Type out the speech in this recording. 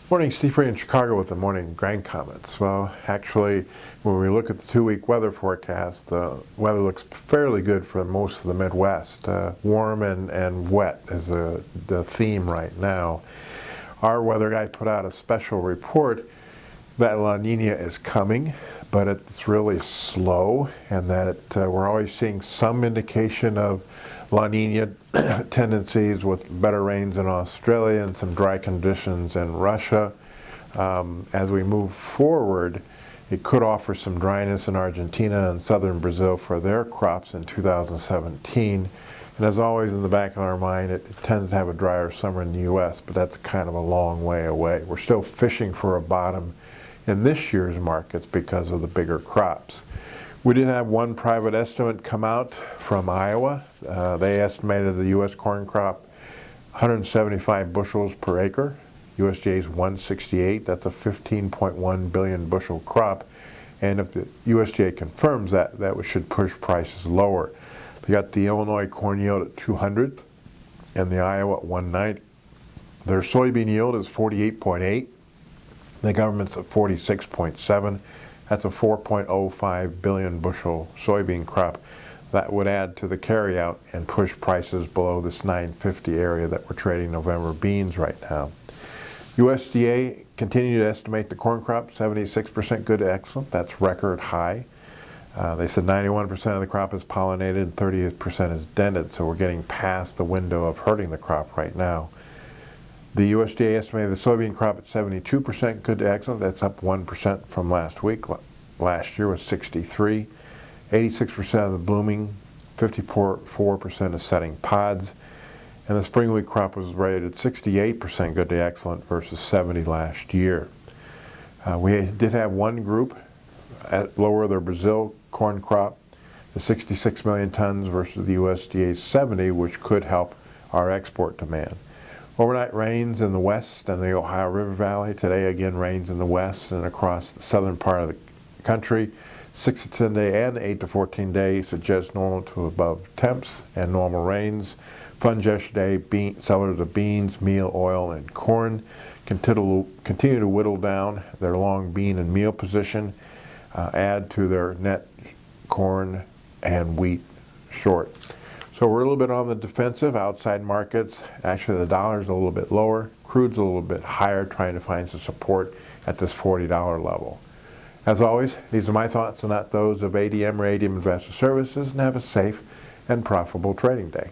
Morning, Steve Ray in Chicago with the morning grain comments. Well, actually, when we look at the 2-week weather forecast, the weather looks fairly good for most of the Midwest. Warm and wet is the theme right now. Our weather guy put out a special report that La Nina is coming, but it's really slow, and that we're always seeing some indication of La Nina tendencies with better rains in Australia and some dry conditions in Russia. As we move forward, it could offer some dryness in Argentina and southern Brazil for their crops in 2017. And as always, in the back of our mind, it tends to have a drier summer in the U.S., but that's kind of a long way away. We're still fishing for a bottom in this year's markets because of the bigger crops. We did have one private estimate come out from Iowa. They estimated the U.S. corn crop 175 bushels per acre. USDA's 168. That's a 15.1 billion bushel crop. And if the USDA confirms that, that should push prices lower. They got the Illinois corn yield at 200 and the Iowa at 190. Their soybean yield is 48.8. The government's at 46.7. That's a 4.05 billion bushel soybean crop. That would add to the carryout and push prices below this 950 area that we're trading November beans right now. USDA continued to estimate the corn crop 76% good to excellent. That's record high. They said 91% of the crop is pollinated and 38% is dented, so we're getting past the window of hurting the crop right now. The USDA estimated the soybean crop at 72% good to excellent. That's up 1% from last week. Last year was 63. 86% of the blooming, 54% is setting pods. And the spring wheat crop was rated 68% good to excellent versus 70 last year. We did have one group lower their Brazil corn crop to 66 million tons versus the USDA's 70, which could help our export demand. Overnight rains in the west and the Ohio River Valley. Today again rains in the west and across the southern part of the country. 6 to 10 day and 8 to 14 day suggest normal to above temps and normal rains. Funds yesterday, sellers of beans, meal, oil, and corn continue to whittle down their long bean and meal position, add to their net corn and wheat short. So we're a little bit on the defensive. Outside markets, actually the dollar's a little bit lower, crude's a little bit higher, trying to find some support at this $40 level. As always, these are my thoughts and not those of ADM or ADM Investor Services, and have a safe and profitable trading day.